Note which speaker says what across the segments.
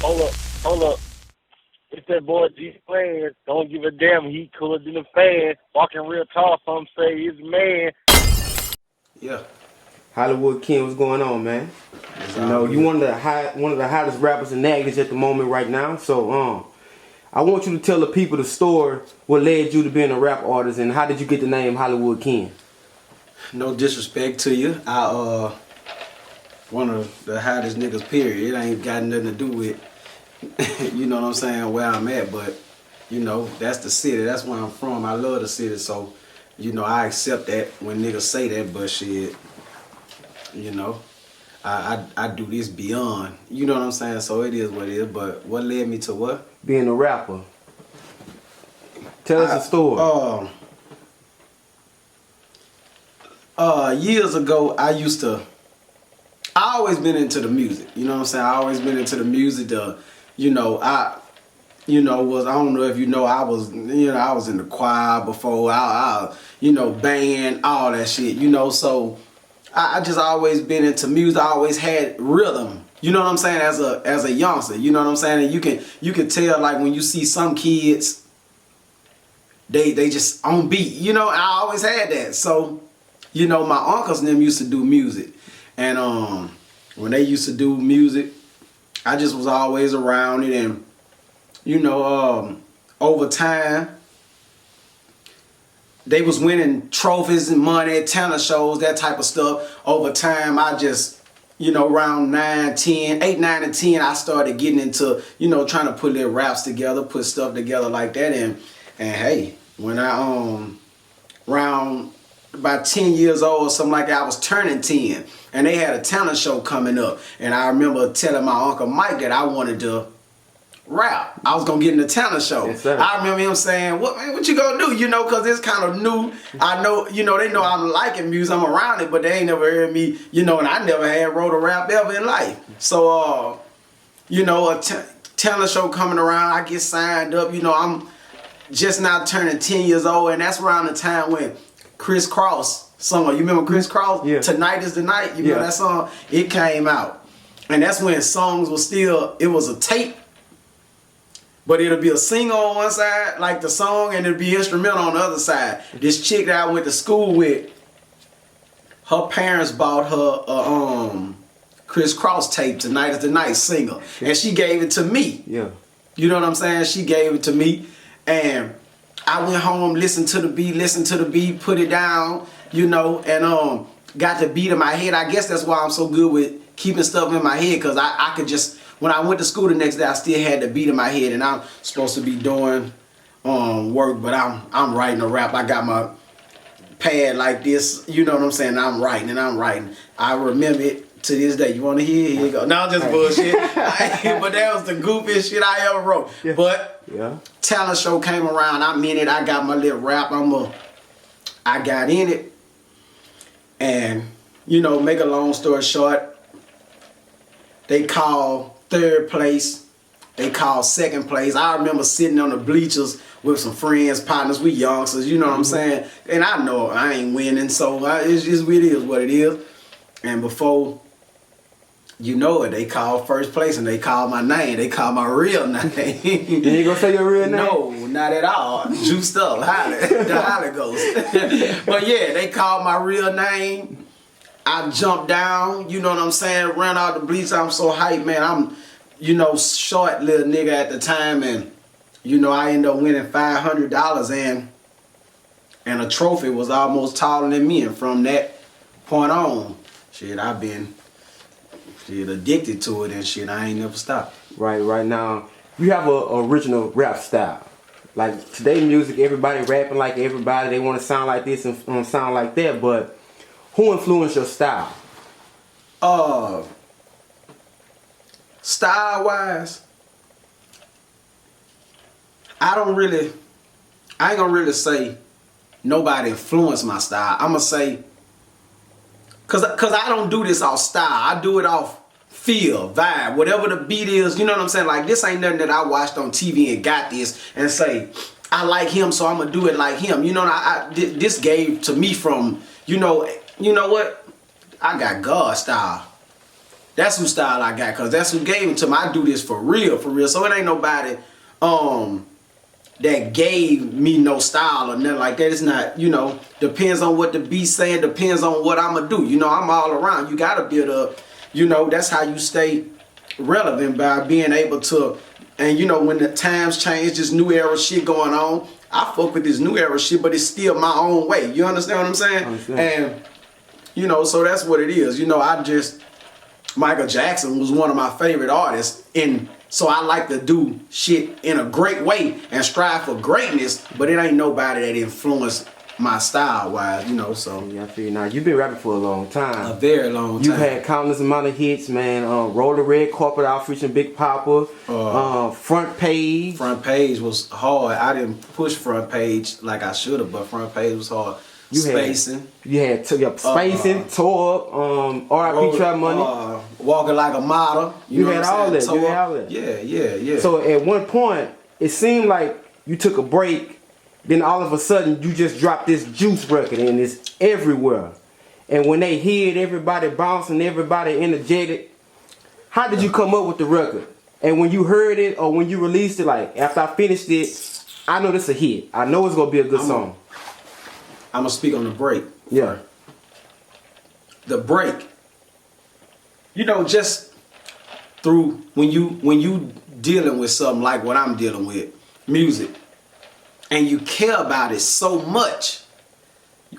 Speaker 1: hold up. It's that boy G-Plans. Don't give a damn. He cooler than a fan. Walking real tall, some say he's a man.
Speaker 2: Yeah.
Speaker 3: Hollwood Ken, what's going on, man? You know, you one of the hottest rappers in Naggies at the moment right now. So, I want you to tell the people the story, what led you to being a rap artist, and how did you get the name Hollwood Ken?
Speaker 2: No disrespect to you. I one of the hottest niggas, period. It ain't got nothing to do with, you know what I'm saying, where I'm at, but, you know, that's the city. That's where I'm from. I love the city, so, you know, I accept that when niggas say that, but shit, you know, I do this beyond, you know what I'm saying, so it is what it is, but what led me to what?
Speaker 3: Being a rapper. Tell us a story.
Speaker 2: Years ago, I always been into the music, you know what I'm saying? I always been into the music. I don't know if you know, I was in the choir before, you know, band, all that shit, you know, so I just always been into music. I always had rhythm, you know what I'm saying, as a youngster, you know what I'm saying? And you can tell, like, when you see some kids, they just on beat, you know. I always had that. So, you know, my uncles and them used to do music, and when they used to do music, I just was always around it, and you know, over time, they was winning trophies and money, talent shows, that type of stuff. Over time, I just, you know, around 8, 9, and 10, I started getting into, you know, trying to put little raps together, put stuff together like that. And hey, when I, around about 10 years old or something like that, I was turning 10. And they had a talent show coming up. And I remember telling my Uncle Mike that I wanted to rap. I was gonna get in the talent show.
Speaker 3: Yes, sir.
Speaker 2: I remember him saying, what you gonna do? You know, cause it's kind of new. I know, you know, they know I'm liking music, I'm around it, but they ain't never heard me, you know, and I never had wrote a rap ever in life. So, you know, a talent show coming around, I get signed up, you know, I'm just now turning 10 years old, and that's around the time when Chris Cross song, you remember Chris Cross?
Speaker 3: Yeah.
Speaker 2: Tonight is the Night, you remember that song? It came out. And that's when songs was still, it was a tape, but it'll be a single on one side, like the song, and it'll be instrumental on the other side. This chick that I went to school with, her parents bought her a Chris Cross tape, Tonight is the Night single, and she gave it to me.
Speaker 3: Yeah.
Speaker 2: You know what I'm saying? She gave it to me, and I went home, listened to the beat, put it down, you know, and got the beat in my head. I guess that's why I'm so good with keeping stuff in my head, because I could just, when I went to school the next day, I still had the beat in my head, and I'm supposed to be doing work, but I'm writing a rap. I got my pad like this, you know what I'm saying? I'm writing. I remember it to this day. You want to hear it? Here you go. No, just bullshit. But that was the goofiest shit I ever wrote.
Speaker 3: Yeah.
Speaker 2: But
Speaker 3: Yeah.
Speaker 2: talent show came around. I'm in it. I got my little rap. I got in it, and you know, make a long story short, they called third place, they called second place. I remember sitting on the bleachers with some friends, partners, we youngsters, you know what I'm saying? And I know I ain't winning, so it is what it is. And before you know it, they called first place, and they called my name. They called my real name.
Speaker 3: You ain't gonna say your real name?
Speaker 2: No, not at all. Juiced up, the Holly Ghost. But yeah, they called my real name. I jumped down, you know what I'm saying, ran out the bleachers. I'm so hyped, man. I'm, you know, short little nigga at the time, and, you know, I ended up winning $500, and a trophy was almost taller than me. And from that point on, shit, I've been addicted to it and shit. I ain't never stopped.
Speaker 3: Right now, you have a original rap style. Like today music, everybody rapping like everybody. They want to sound like this and sound like that, but who influenced your style?
Speaker 2: Style-wise, I ain't gonna really say nobody influenced my style. I'm gonna say, cause I don't do this off style. I do it off feel, vibe, whatever the beat is. You know what I'm saying? Like, this ain't nothing that I watched on TV and got this and say, I like him, so I'm gonna do it like him. You know, this gave to me from, you know what? I got God style. That's who style I got, cause that's who gave it to me. I do this for real, for real. So it ain't nobody that gave me no style or nothing like that. It's not, you know, depends on what the beat's saying, depends on what I'ma do. You know, I'm all around. You gotta build up, you know, that's how you stay relevant, by being able to, and you know, when the times change, this new era shit going on, I fuck with this new era shit, but it's still my own way. You understand what I'm saying? And, you know, so that's what it is. You know, Michael Jackson was one of my favorite artists, and so I like to do shit in a great way and strive for greatness, but it ain't nobody that influenced my style wise, you know, so.
Speaker 3: Yeah, I feel now you've been rapping for a long time.
Speaker 2: A very long time.
Speaker 3: You've had countless amount of hits, man. Roll the Red Carpet out featuring Big Papa. Front Page.
Speaker 2: Front Page was hard. I didn't push Front Page like I should have, but Front Page was hard. Spacing.
Speaker 3: You had Spacing, Tore Up, R.I.P. Trap Money.
Speaker 2: Walking Like a Model.
Speaker 3: You had all that. You had all that.
Speaker 2: Yeah.
Speaker 3: So at one point, it seemed like you took a break. Then all of a sudden, you just dropped this Juice record, and it's everywhere. And when they hear it, everybody bouncing, everybody energetic. How did you come up with the record? And when you heard it, or when you released it, like after I finished it, I know this a hit. I know it's gonna be a good song.
Speaker 2: I'm gonna speak on the break.
Speaker 3: Yeah.
Speaker 2: The break. You know, just through when you dealing with something like what I'm dealing with, music, and you care about it so much,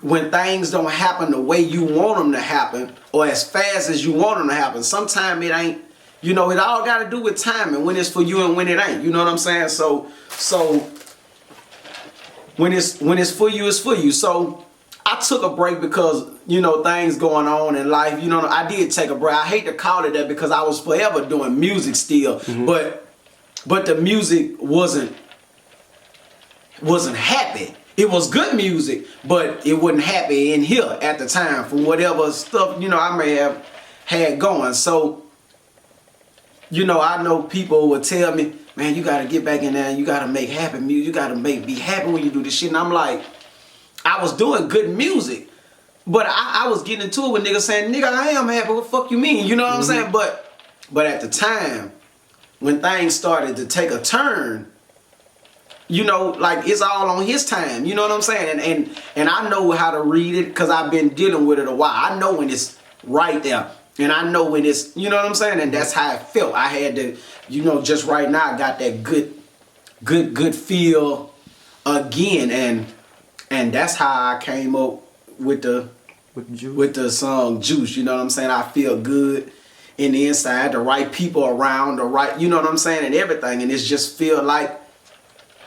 Speaker 2: when things don't happen the way you want them to happen or as fast as you want them to happen, sometimes it ain't, you know, it all got to do with timing, when it's for you and when it ain't, you know what I'm saying? So when it's for you, it's for you. So I took a break because, you know, things going on in life, you know, I did take a break. I hate to call it that because I was forever doing music still, but the music wasn't happy. It was good music, but it wasn't happy in here at the time from whatever stuff, you know, I may have had going. So, you know, I know people would tell me, man, you got to get back in there and you got to make happy music. You got to be happy when you do this shit. And I'm like, I was doing good music, but I was getting into it with niggas saying, nigga, I am happy. What the fuck you mean? You know what I'm saying? But at the time, when things started to take a turn, you know, like it's all on his time. You know what I'm saying? And I know how to read it because I've been dealing with it a while. I know when it's right there. And I know when it's, you know what I'm saying? And that's how it felt. I had to, you know, just right now I got that good feel again. And that's how I came up with the song Juice. You know what I'm saying? I feel good in the inside, the right people around, the right, you know what I'm saying? And everything. And it's just feel like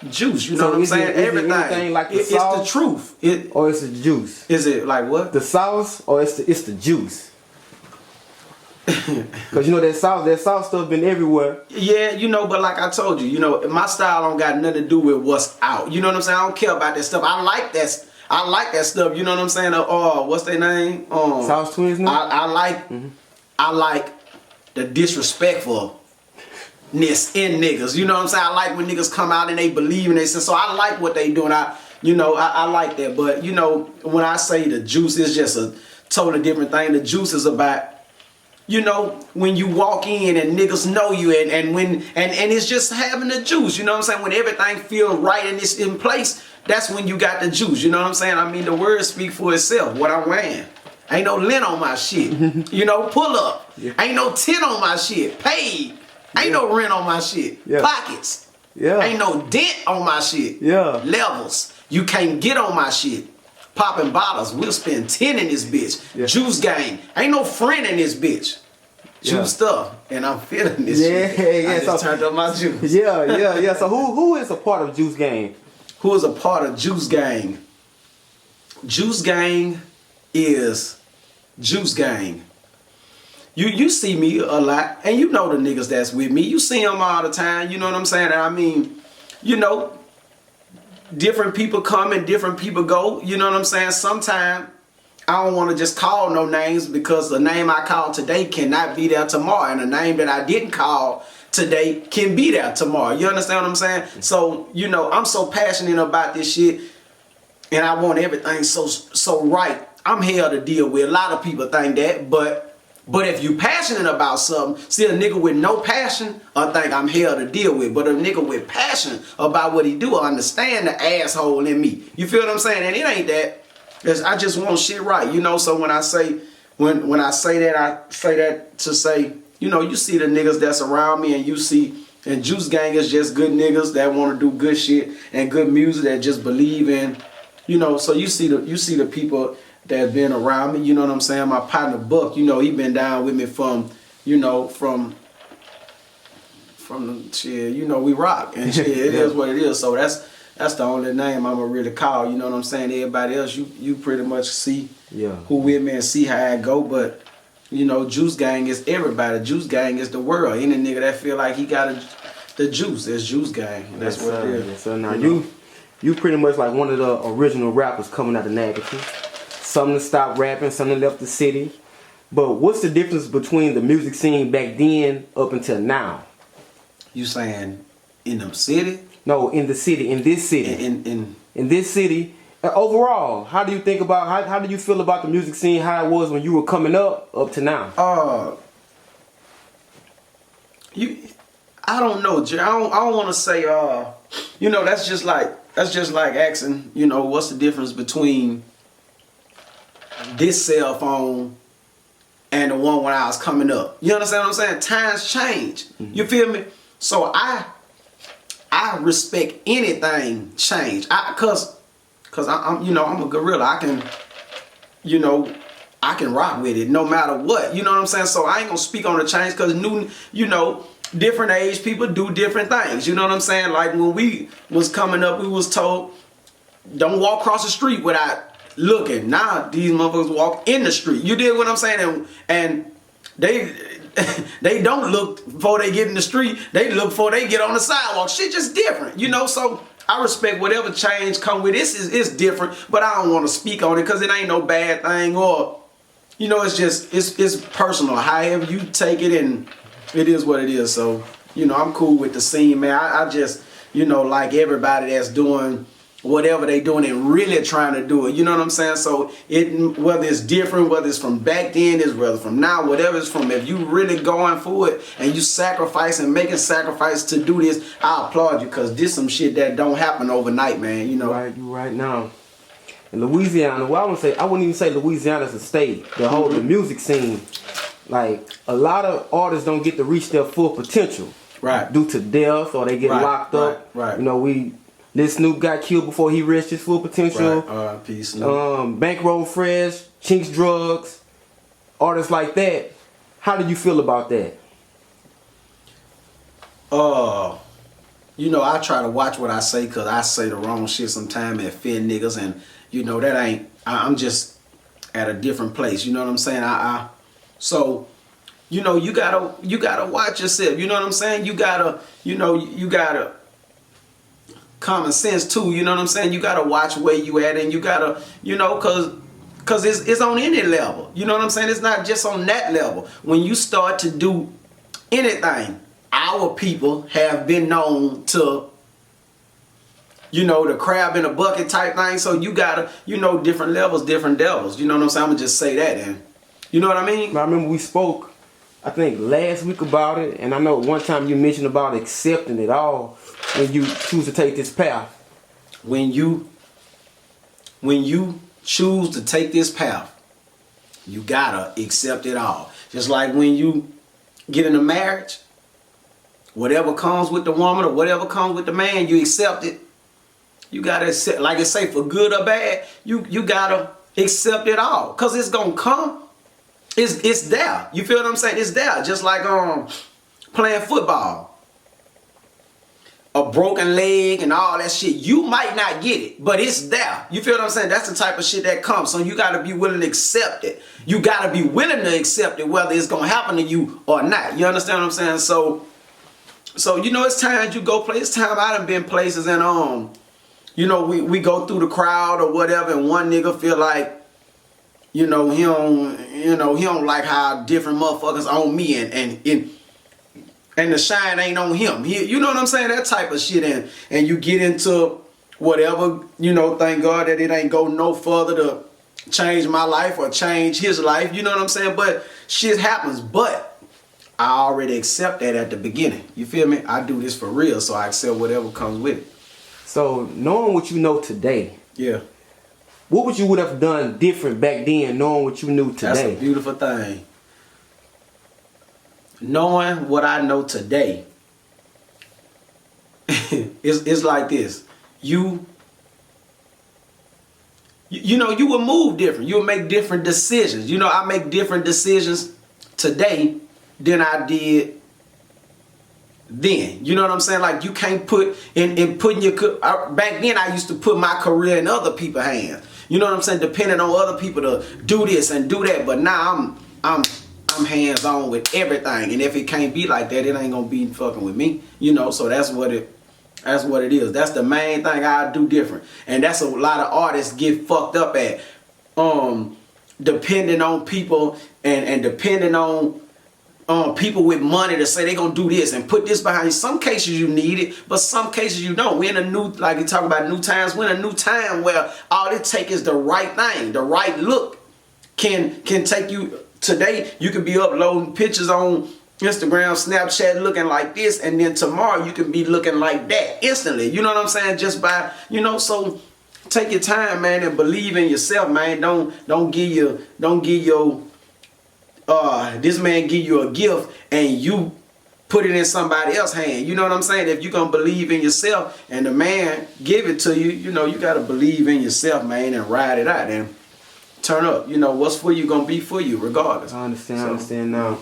Speaker 2: juice, you know what I'm saying? Everything.
Speaker 3: Like
Speaker 2: it's the truth.
Speaker 3: Or it's the juice?
Speaker 2: Is it like what?
Speaker 3: The sauce or it's the juice? Cause you know that sauce stuff been everywhere.
Speaker 2: Yeah, you know, but like I told you, you know, my style don't got nothing to do with what's out. You know what I'm saying? I don't care about that stuff. I like that stuff. You know what I'm saying? What's their name?
Speaker 3: Sauce Twins.
Speaker 2: I like the disrespectfulness in niggas. You know what I'm saying? I like when niggas come out and they believe and they say. So I like what they doing. I like that. But you know, when I say the juice, it's just a totally different thing. The juice is about, you know, when you walk in and niggas know you and it's just having the juice, you know what I'm saying? When everything feels right and it's in place, that's when you got the juice, you know what I'm saying? I mean, the words speak for itself, what I'm wearing. Ain't no lint on my shit, you know, pull up. Yeah. Ain't no tint on my shit, paid. Ain't no rent on my shit, pockets. Yeah. Ain't no dent on my shit, levels. You can't get on my shit. Popping bottles, we'll spend 10 in this bitch. Yeah. Juice gang, ain't no friend in this bitch. Juice stuff, and I'm feeling this shit. I just turned up my juice.
Speaker 3: Yeah. So who is a part of Juice Gang?
Speaker 2: Who is a part of Juice Gang? Juice Gang is Juice Gang. You see me a lot, and you know the niggas that's with me. You see them all the time, you know what I'm saying? And I mean, you know, different people come and different people go, you know what I'm saying? Sometimes I don't want to just call no names because the name I called today cannot be there tomorrow, and the name that I didn't call today can be there tomorrow. You understand what I'm saying? So, you know, I'm so passionate about this shit, and I want everything so right. I'm hell to deal with. A lot of people think that, but But if you passionate about something, see a nigga with no passion, I think I'm hell to deal with. But a nigga with passion about what he do, I understand the asshole in me. You feel what I'm saying? And it ain't that. I just want shit right, you know. So when I say I say that to say, you know, you see the niggas that's around me, and you see, and Juice Gang is just good niggas that want to do good shit and good music that just believe in, you know. So you see the people that been around me, you know what I'm saying? My partner Buck, you know, he been down with me from, you know, from the shit, you know, we rock and shit. It is what it is. So that's the only name I'ma really call, you know what I'm saying? Everybody else, you pretty much see who with me and see how I go. But you know, Juice Gang is everybody. Juice Gang is the world. Any nigga that feel like he got the juice, it's Juice Gang. And that's what it is.
Speaker 3: Yes, sir. Now you pretty much like one of the original rappers coming out of Natchitoches. Some that stopped rapping, some that left the city. But what's the difference between the music scene back then up until now?
Speaker 2: You saying in the city?
Speaker 3: No, in the city, in this city. In this city. Overall, how do you think about, how do you feel about the music scene, how it was when you were coming up to now?
Speaker 2: I don't know, Jay. I don't want to say, you know, that's just like asking, you know, what's the difference between this cell phone and the one when I was coming up. You understand what I'm saying? Times change. Mm-hmm. You feel me? So I respect anything change. Cause I'm, you know, I'm a gorilla. I can rock with it no matter what. You know what I'm saying? So I ain't gonna speak on the change, cause you know, different age people do different things. You know what I'm saying? Like when we was coming up, we was told, don't walk across the street without looking. Now these motherfuckers walk in the street. You did what I'm saying? And they don't look before they get in the street. They look before they get on the sidewalk. Shit just different, you know. So I respect whatever change come with this. It's different, but I don't want to speak on it because it ain't no bad thing, or you know, it's just it's personal. However you take it, and it is what it is. So you know, I'm cool with the scene, man. I just, you know, like everybody that's doing whatever they doing and really trying to do it. You know what I'm saying? So whether it's different, whether it's from back then, is whether from now, whatever it's from, if you really going for it and you sacrifice and making sacrifice to do this, I applaud you, because this some shit that don't happen overnight, man. You know.
Speaker 3: Right, you right now. In Louisiana, well, I wouldn't even say Louisiana is a state. The whole the music scene, like a lot of artists don't get to reach their full potential.
Speaker 2: Right.
Speaker 3: Due to death, or they get locked up.
Speaker 2: Right.
Speaker 3: You know, this Snoop got killed before he reached his full potential.
Speaker 2: Right. Peace, Snoop.
Speaker 3: Bankroll Fresh, Chinks Drugs, artists like that. How do you feel about that?
Speaker 2: You know, I try to watch what I say, because I say the wrong shit sometimes and offend niggas, and you know that ain't. I'm just at a different place. You know what I'm saying? So, you know, you gotta watch yourself. You know what I'm saying? You gotta common sense too. You know what I'm saying? You gotta watch where you at, and you gotta, you know, cause it's on any level. You know what I'm saying? It's not just on that level. When you start to do anything, our people have been known to, you know, the crab in a bucket type thing. So you gotta, you know, different levels, different devils. You know what I'm saying? I'm gonna just say that, and you know what I mean?
Speaker 3: I remember we spoke, I think last week about it, and I know one time you mentioned about accepting it all when you choose to take this path.
Speaker 2: When you choose to take this path, you gotta accept it all. Just like when you get in a marriage, whatever comes with the woman or whatever comes with the man, you accept it. You gotta accept, like I say, for good or bad, you gotta accept it all. Cause it's gonna come. It's there. You feel what I'm saying? It's there. Just like playing football. A broken leg and all that shit. You might not get it, but it's there. You feel what I'm saying? That's the type of shit that comes. So you gotta be willing to accept it. You gotta be willing to accept it, whether it's gonna happen to you or not. You understand what I'm saying? So you know, it's times you go places. It's time I done been places, and you know, we go through the crowd or whatever, and one nigga feel like, you know, he don't like how different motherfuckers on me, and the shine ain't on him. You know what I'm saying? That type of shit, and you get into whatever, you know, thank God that it ain't go no further to change my life or change his life. You know what I'm saying? But shit happens, but I already accept that at the beginning. You feel me? I do this for real, so I accept whatever comes with it.
Speaker 3: So knowing what you know today,
Speaker 2: yeah,
Speaker 3: what would you have done different back then, knowing what you knew today?
Speaker 2: That's a beautiful thing. Knowing what I know today, it's like this. You know, you will move different. You will make different decisions. You know, I make different decisions today than I did then. You know what I'm saying? Like, you can't put in putting your back then I used to put my career in other people's hands. You know what I'm saying? Depending on other people to do this and do that. But now I'm hands on with everything. And if it can't be like that, it ain't gonna be fucking with me. You know, so that's what it is. That's the main thing I do different. And that's a lot of artists get fucked up at. Depending on people and depending on people with money to say they gonna do this and put this behind you. Some cases you need it, but some cases you don't. We're in a new, like you talk about new times, we're in a new time where all it takes is the right thing, the right look can take you. Today you could be uploading pictures on Instagram, Snapchat looking like this, and then tomorrow you can be looking like that instantly. You know what I'm saying? Just by, you know, so take your time, man, and believe in yourself, man. Don't give your this man give you a gift and you put it in somebody else's hand. You know what I'm saying? If you're gonna believe in yourself and the man give it to you, you know, you gotta believe in yourself, man, and ride it out and turn up. You know, what's for you gonna be for you regardless.
Speaker 3: I understand now.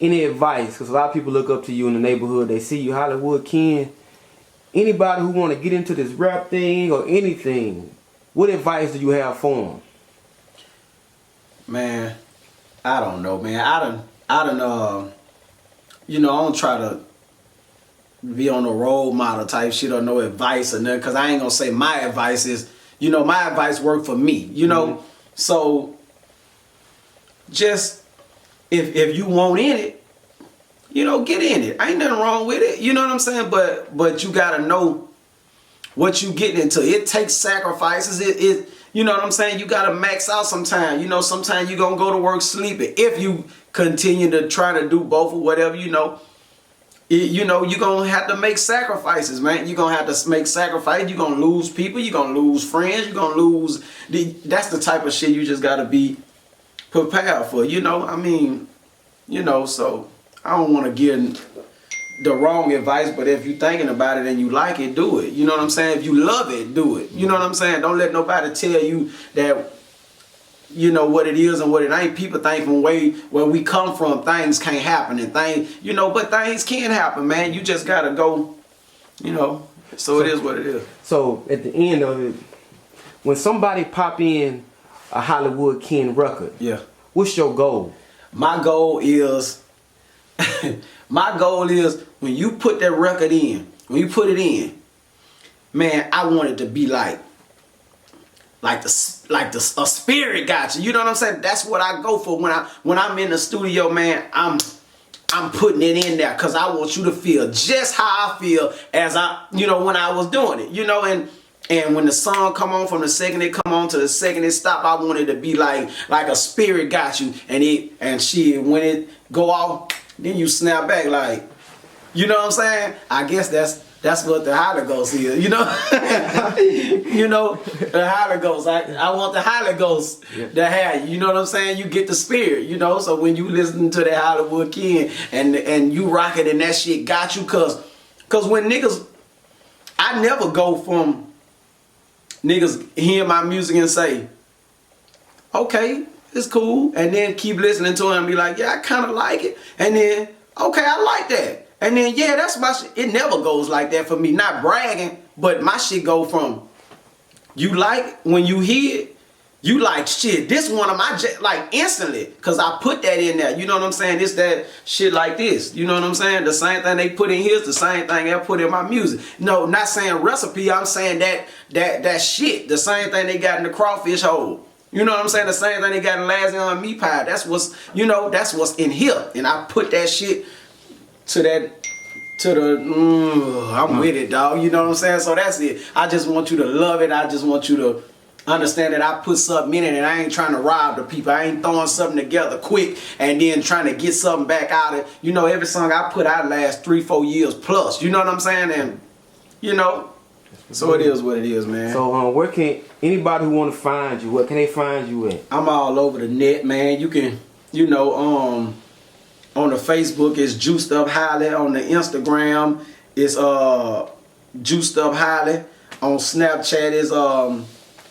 Speaker 3: Any advice? Because a lot of people look up to you in the neighborhood. They see you, Hollwood Ken. Anybody who want to get into this rap thing or anything, what advice do you have for them?
Speaker 2: Man, I don't know, man. I done, you know, I don't try to be on a role model type shit or no advice or nothing, because I ain't gonna say my advice is, you know, my advice worked for me, you know. So just if you want in it, you know, get in it. Ain't nothing wrong with it. You know what I'm saying? But you gotta know what you getting into. It takes sacrifices. It you know what I'm saying? You gotta max out sometimes. You know, sometimes you gonna go to work sleeping. If you continue to try to do both or whatever, you know, you know, you're gonna have to make sacrifices, man. You're gonna have to make sacrifices. You're gonna lose people. You're gonna lose friends. You're gonna lose. That's the type of shit you just gotta be prepared for. You know, I mean, you know, so I don't want to give the wrong advice, but if you're thinking about it and you like it, do it. You know what I'm saying? If you love it, do it. You know what I'm saying? Don't let nobody tell you that, you know, what it is and what it ain't. People think from where we come from, things can't happen and things, you know, but things can happen, man. You just gotta go, you know. So it is what it is.
Speaker 3: So at the end of it, when somebody pop in a Hollwood Ken record,
Speaker 2: yeah,
Speaker 3: what's your goal?
Speaker 2: My goal is when you put that record in, when you put it in, man, I want it to be like a spirit got you. You know what I'm saying? That's what I go for when I'm in the studio, man. I'm putting it in there because I want you to feel just how I feel as you know, when I was doing it. You know, and when the song come on, from the second it come on to the second it stop, I want it to be like a spirit got you, and shit, when it go off, then you snap back like, you know what I'm saying? I guess that's what the Holy Ghost is, you know? You know, the Holy Ghost. I want the Holy Ghost to have you know what I'm saying? You get the spirit, you know? So when you listen to that Hollwood Ken and you rock it and that shit got you, cause when niggas, I never go from niggas hearing my music and say, okay, it's cool, and then keep listening to it and be like, yeah, I kind of like it, and then, okay, I like that, and then, yeah, that's my shit. It never goes like that for me. Not bragging, but my shit go from, you like, when you hear it, you like, shit, this one of my, like, instantly, because I put that in there, you know what I'm saying? It's that shit like this, you know what I'm saying? The same thing they put in here is the same thing I put in my music. No, not saying recipe, I'm saying that shit, the same thing they got in the crawfish hole. You know what I'm saying? The same thing they got in lasagna meat pie. That's what's, you know, that's what's in here. And I put that shit I'm with it, dog. You know what I'm saying? So that's it. I just want you to love it. I just want you to understand that I put something in it and I ain't trying to rob the people. I ain't throwing something together quick and then trying to get something back out of it. You know, every song I put out lasts 3-4 years plus. You know what I'm saying? And, you know, so it is what it is, man.
Speaker 3: So where can anybody who want to find you, where can they find you at?
Speaker 2: I'm all over the net, man. You can, you know, on the Facebook it's Juiced Up Highly. On the Instagram it's Juiced Up Highly. On Snapchat is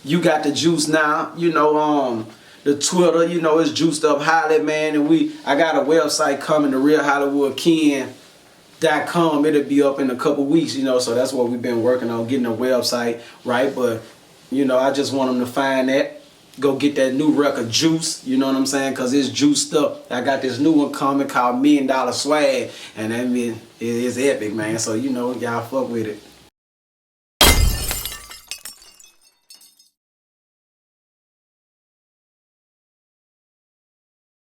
Speaker 2: You Got the Juice Now. You know, the Twitter, you know, it's Juiced Up Highly, man. And I got a website coming, the Real Hollwood Ken.com. It'll be up in a couple weeks, you know, so that's what we've been working on, getting a website, right? But, you know, I just want them to find that. Go get that new record, Juice, you know what I'm saying? Because it's juiced up. I got this new one coming called $1 Million Swag, and that mean it's epic, man. So, you know, y'all fuck with it.